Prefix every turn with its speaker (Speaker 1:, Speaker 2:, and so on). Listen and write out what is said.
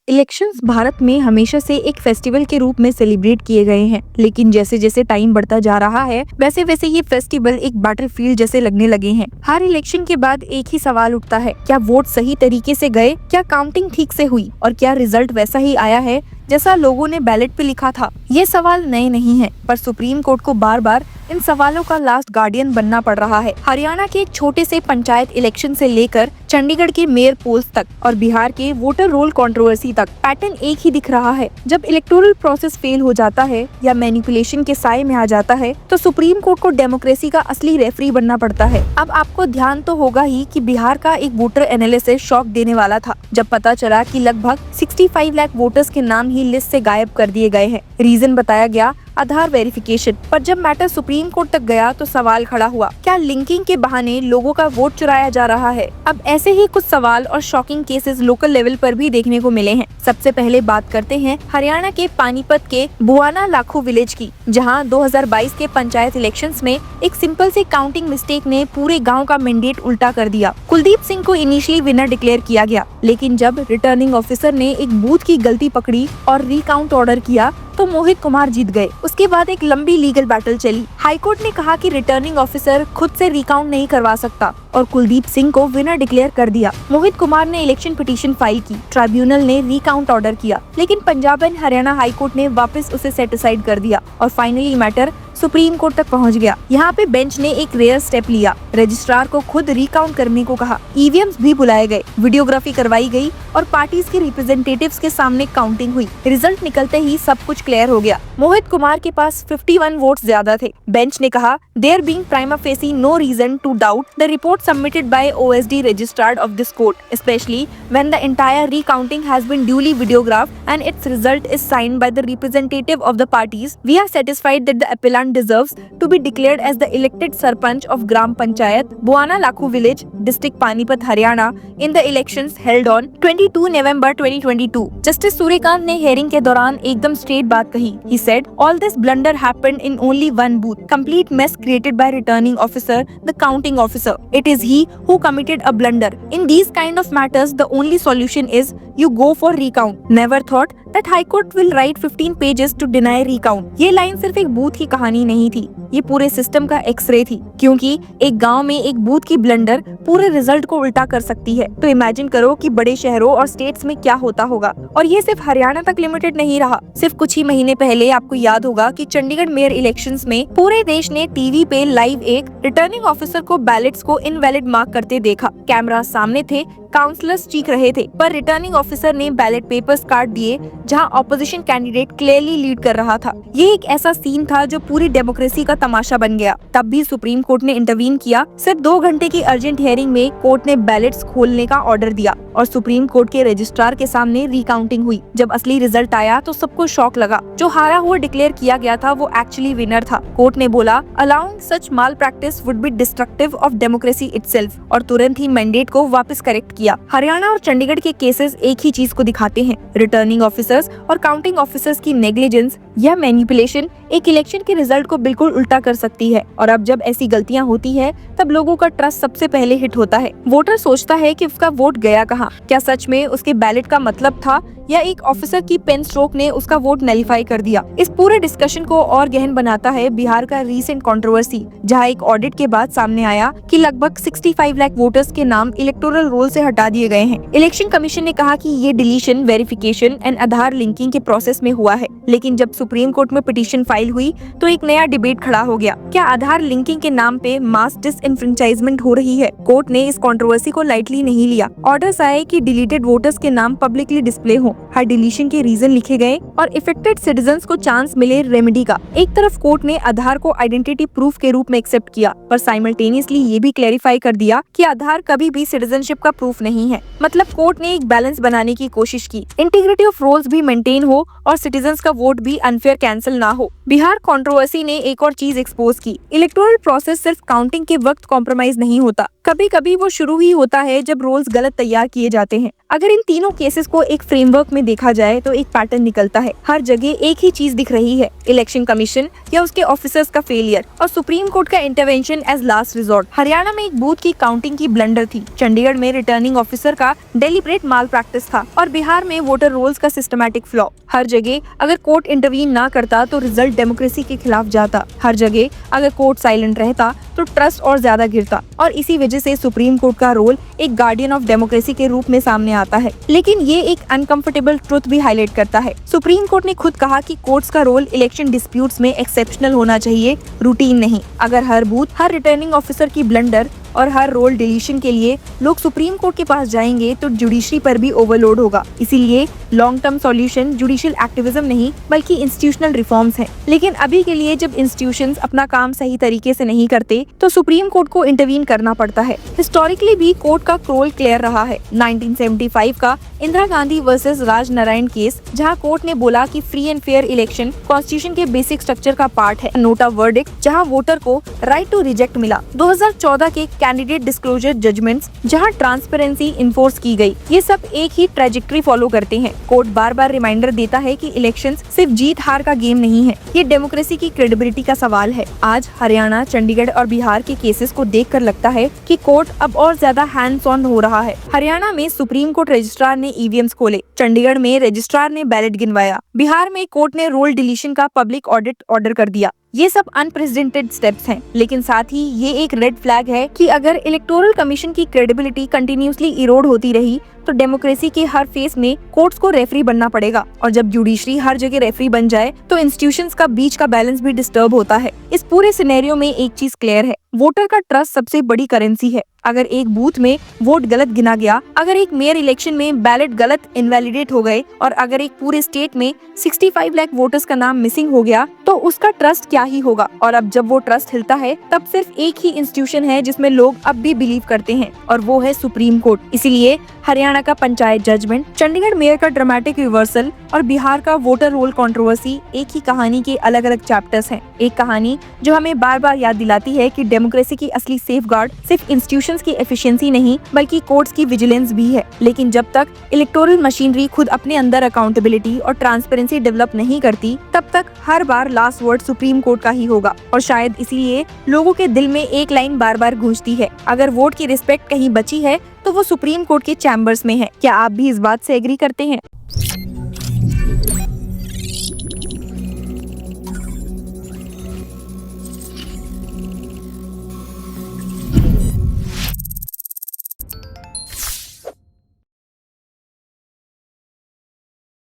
Speaker 1: Elections Bharat में हमेशा से एक फेस्टिवल के रूप में सेलिब्रेट किए गए हैं, लेकिन जैसे जैसे टाइम बढ़ता जा रहा है वैसे वैसे ये फेस्टिवल एक बैटलफील्ड जैसे लगने लगे हैं। हर इलेक्शन के बाद एक ही सवाल उठता है, क्या वोट सही तरीके से गए, क्या काउंटिंग ठीक से हुई और क्या रिजल्ट वैसा ही आया है जैसा लोगों ने बैलेट पे लिखा था। ये सवाल नए नहीं हैं, पर सुप्रीम कोर्ट को बार बार इन सवालों का लास्ट गार्डियन बनना पड़ रहा है। हरियाणा के एक छोटे से पंचायत इलेक्शन से लेकर चंडीगढ़ के मेयर पोल्स तक और बिहार के वोटर रोल कंट्रोवर्सी तक पैटर्न एक ही दिख रहा है। जब इलेक्टोरल प्रोसेस फेल हो जाता है या मैनिपुलेशन के साए में आ जाता है तो सुप्रीम कोर्ट को डेमोक्रेसी का असली रेफरी बनना पड़ता है। अब आपको ध्यान तो होगा ही कि बिहार का एक वोटर एनालिसिस शॉक देने वाला था, जब पता चला कि लगभग 65 लाख वोटर्स के नाम ही लिस्ट से गायब कर दिए गए हैं। रीजन बताया गया आधार वेरिफिकेशन, पर जब मैटर सुप्रीम कोर्ट तक गया तो सवाल खड़ा हुआ, क्या लिंकिंग के बहाने लोगों का वोट चुराया जा रहा है। अब ऐसे ही कुछ सवाल और शॉकिंग केसेस लोकल लेवल पर भी देखने को मिले हैं। सबसे पहले बात करते हैं हरियाणा के पानीपत के बुआना लाखू विलेज की, जहां 2022 के पंचायत इलेक्शंस में एक सिंपल सी काउंटिंग मिस्टेक ने पूरे गाँव का मैंडेट उल्टा कर दिया। कुलदीप सिंह को इनिशियली विनर डिक्लेयर किया गया, लेकिन जब रिटर्निंग ऑफिसर ने एक बूथ की गलती पकड़ी और रिकाउंट ऑर्डर किया तो मोहित कुमार जीत गए। उसके बाद एक लंबी लीगल बैटल चली। हाईकोर्ट ने कहा कि रिटर्निंग ऑफिसर खुद से रिकाउंट नहीं करवा सकता और कुलदीप सिंह को विनर डिक्लेयर कर दिया। मोहित कुमार ने इलेक्शन पिटीशन फाइल की, ट्राइब्यूनल ने रिकाउंट ऑर्डर किया, लेकिन पंजाब एंड हरियाणा हाईकोर्ट ने वापस उसे सेट असाइड कर दिया और फाइनली मैटर सुप्रीम कोर्ट तक पहुंच गया। यहाँ पे बेंच ने एक रेयर स्टेप लिया, रजिस्ट्रार को खुद रिकाउंट करने को कहा। ईवीएम्स भी बुलाए गए, वीडियोग्राफी करवाई गई और पार्टीज के रिप्रेजेंटेटिव्स के सामने काउंटिंग हुई। रिजल्ट निकलते ही सब कुछ क्लियर हो गया। मोहित कुमार के पास 51 वोट्स ज्यादा थे। बेंच ने कहा, there being prima facie no reason to doubt the report submitted by OSD registrar of this court, especially when the entire recounting has been duly videographed and its result is signed by the representative of the parties. We are satisfied that the appellant deserves to be declared as the elected sarpanch of Gram Panchayat, Buana Lakhu village, district Panipat, Haryana, in the elections held on 22 November 2022. Justice Suryakant ने hearing के दौरान एकदम straight बात कही. He said, all this blunder happened in only one booth. Complete mess created by returning officer, the counting officer. It is he who committed a blunder. In these kind of matters, the only solution is you go for recount. Never thought that High Court will write 15 pages to deny recount. ये line सिर्फ एक booth की कहानी नहीं थी, ये पूरे system का एक्सरे थी, क्योंकि एक गांव में एक बूथ की ब्लंडर पूरे रिजल्ट को उल्टा कर सकती है। तो इमेजिन करो कि बड़े शहरों और स्टेट्स में क्या होता होगा। और ये सिर्फ हरियाणा तक लिमिटेड नहीं रहा। सिर्फ कुछ ही महीने पहले आपको याद होगा कि चंडीगढ़ मेयर इलेक्शंस में पूरे देश ने टीवी पे लाइव एक रिटर्निंग ऑफिसर को बैलेट्स को इनवैलिड मार्क करते देखा। कैमरा सामने थे, काउंसलर्स चीख रहे थे, पर रिटर्निंग ऑफिसर ने बैलेट पेपर्स काट दिए जहां ऑपोजिशन कैंडिडेट क्लियरली लीड कर रहा था। ये एक ऐसा सीन था जो पूरी डेमोक्रेसी का तमाशा बन गया। तब भी सुप्रीम कोर्ट ने इंटरवीन किया। सिर्फ 2 घंटे की अर्जेंट हियरिंग में कोर्ट ने बैलेट्स खोलने का ऑर्डर दिया और सुप्रीम कोर्ट के रजिस्ट्रार के सामने रिकाउंटिंग हुई। जब असली रिजल्ट आया तो सबको शॉक लगा। जो हारा हुआ डिक्लेयर किया गया था वो एक्चुअली विनर था। कोर्ट ने बोला, allowing such mall practice would be destructive of democracy itself, और तुरंत ही मैंडेट को वापस करेक्ट किया। हरियाणा और चंडीगढ़ के केसेस एक ही चीज को दिखाते हैं, रिटर्निंग ऑफिसर्स और काउंटिंग ऑफिसर्स की नेग्लिजेंस या मैनिपुलेशन एक इलेक्शन के रिजल्ट को बिल्कुल उल्टा कर सकती है। और अब जब ऐसी गलतियां होती है तब लोगों का ट्रस्ट सबसे पहले हिट होता है। वोटर सोचता है कि उसका वोट गया कहाँ, क्या सच में उसके बैलेट का मतलब था या एक ऑफिसर की पेन स्ट्रोक ने उसका वोट नलीफाई कर दिया। इस पूरे डिस्कशन को और गहन बनाता है बिहार का रीसेंट कंट्रोवर्सी, जहां एक ऑडिट के बाद सामने आया कि लगभग 65 लाख वोटर्स के नाम इलेक्टोरल रोल से हटा दिए गए हैं। इलेक्शन कमीशन ने कहा कि ये deletion, verification and Aadhaar linking के प्रोसेस में हुआ है, लेकिन जब सुप्रीम कोर्ट में पिटीशन फाइल हुई तो एक नया डिबेट खड़ा हो गया। क्या आधार लिंकिंग के नाम पे मास डिसइंफ्रेंचाइजमेंट हो रही है? कोर्ट ने इस कंट्रोवर्सी को लाइटली नहीं लिया। ऑर्डर्स आए कि डिलीटेड वोटर्स के नाम पब्लिकली डिस्प्ले हो, हर डिलीशन के रीजन लिखे गए और इफेक्टेड सिटीजन्स को चांस मिले रेमेडी का। एक तरफ कोर्ट ने आधार को आइडेंटिटी प्रूफ के रूप में एक्सेप्ट किया, पर साइमल्टेनियसली ये भी क्लैरिफाई कर दिया कि आधार कभी भी सिटीजनशिप का प्रूफ नहीं है। मतलब कोर्ट ने एक बैलेंस बनाने की कोशिश की, इंटीग्रिटी ऑफ रोल्स भी मेंटेन हो और सिटीजन्स का वोट भी अनफेयर कैंसिल ना हो। बिहार कंट्रोवर्सी ने एक और चीज एक्सपोज की, इलेक्टोरल प्रोसेस सिर्फ काउंटिंग के वक्त कॉम्प्रोमाइज नहीं होता, कभी कभी वो शुरू ही होता है जब रोल्स गलत तैयार किए जाते हैं। अगर इन तीनों केसेस को एक फ्रेमवर्क में देखा जाए तो एक पैटर्न निकलता है। हर जगह एक ही चीज दिख रही है, इलेक्शन कमीशन या उसके ऑफिसर्स का फेलियर और सुप्रीम कोर्ट का intervention as last resort. Haryana में एक बूथ की काउंटिंग की ब्लंडर थी, चंडीगढ़ में रिटर्निंग रिटर्निंग ऑफिसर का डेलिब्रेट माल प्रैक्टिस था और बिहार में वोटर रोल्स का सिस्टमैटिक फ्लॉ। हर जगह अगर कोर्ट इंटरवीन ना करता तो रिजल्ट डेमोक्रेसी के खिलाफ जाता। हर जगह अगर कोर्ट साइलेंट रहता तो ट्रस्ट और ज्यादा गिरता और इसी वजह से सुप्रीम कोर्ट का रोल एक गार्डियन ऑफ डेमोक्रेसी के रूप में सामने आता है। लेकिन ये एक अनकंफर्टेबल ट्रुथ भी हाईलाइट करता है। सुप्रीम कोर्ट ने खुद कहा कि कोर्ट्स का रोल इलेक्शन डिस्प्यूट्स में एक्सेप्शनल होना चाहिए, रूटीन नहीं। अगर हर बूथ, हर रिटर्निंग ऑफिसर की ब्लंडर और हर रोल डिलीशन के लिए लोग सुप्रीम कोर्ट के पास जाएंगे तो जुडिशरी पर भी ओवरलोड होगा। इसीलिए long term solution judicial activism नहीं बल्कि इंस्टीट्यूशनल रिफॉर्म्स हैं। लेकिन अभी के लिए जब इंस्टीट्यूशंस अपना काम सही तरीके से नहीं करते तो सुप्रीम कोर्ट को इंटरवीन करना पड़ता है। हिस्टोरिकली भी कोर्ट का रोल क्लियर रहा है। 1975 का इंदिरा गांधी वर्सेस राज नारायण केस, जहां कोर्ट ने बोला कि free and fair election constitution के बेसिक स्ट्रक्चर का पार्ट है। नोटा वर्डिक्ट, जहां वोटर को राइट टू रिजेक्ट मिला। 2014 के कैंडिडेट डिस्क्लोजर जजमेंट्स, जहां ट्रांसपेरेंसी इन्फोर्स की गई। ये सब एक ही ट्रेजेक्टरी फॉलो करते हैं। कोर्ट बार बार रिमाइंडर देता है कि इलेक्शंस सिर्फ जीत हार का गेम नहीं है, ये डेमोक्रेसी की क्रेडिबिलिटी का सवाल है। आज हरियाणा, चंडीगढ़ और बिहार के केसेस को देखकर लगता है कि कोर्ट अब और ज्यादा हैंड्स ऑन हो रहा है। हरियाणा में सुप्रीम कोर्ट रजिस्ट्रार ने ईवीएम्स खोले, चंडीगढ़ में रजिस्ट्रार ने बैलेट गिनवाया, बिहार में कोर्ट ने रोल डिलीशन का पब्लिक ऑडिट ऑर्डर कर दिया। ये सब अनप्रेसिडेंटेड स्टेप्स हैं, लेकिन साथ ही ये एक रेड फ्लैग है कि अगर इलेक्टोरल कमीशन की क्रेडिबिलिटी कंटिन्यूअसली इरोड होती रही तो डेमोक्रेसी के हर फेस में कोर्ट्स को रेफरी बनना पड़ेगा। और जब जुडिशरी हर जगह रेफरी बन जाए तो इंस्टीट्यूशंस का बीच का बैलेंस भी डिस्टर्ब होता है। इस पूरे सिनेरियो में एक चीज क्लियर है, वोटर का ट्रस्ट सबसे बड़ी करेंसी है। अगर एक बूथ में वोट गलत गिना गया, अगर एक मेयर इलेक्शन में बैलेट गलत इनवैलिडेट हो गए और अगर एक पूरे स्टेट में 65 लाख वोटर्स का नाम मिसिंग हो गया तो उसका ट्रस्ट क्या ही होगा। और अब जब वो ट्रस्ट हिलता है तब सिर्फ एक ही इंस्टीट्यूशन है जिसमें लोग अब भी बिलीव करते हैं और वो है सुप्रीम कोर्ट। इसीलिए हरियाणा का पंचायत जजमेंट, चंडीगढ़ मेयर का ड्रामेटिक रिवर्सल और बिहार का वोटर रोल कंट्रोवर्सी एक ही कहानी के अलग अलग चैप्टर्स हैं। एक कहानी जो हमें बार बार याद दिलाती है कि डेमोक्रेसी की असली सेफगार्ड सिर्फ इंस्टीट्यूशंस की एफिशिएंसी नहीं बल्कि कोर्ट्स की विजिलेंस भी है। लेकिन जब तक इलेक्टोरल मशीनरी खुद अपने अंदर अकाउंटेबिलिटी और ट्रांसपेरेंसी डेवलप नहीं करती तब तक हर बार लास्ट वर्ड सुप्रीम कोर्ट का ही होगा। और शायद इसीलिए लोगों के दिल में एक लाइन बार बार गूंजती है, अगर वोट की रिस्पेक्ट कहीं बची है तो वो सुप्रीम कोर्ट के चैम्बर्स में है। क्या आप भी इस बात से एग्री करते हैं?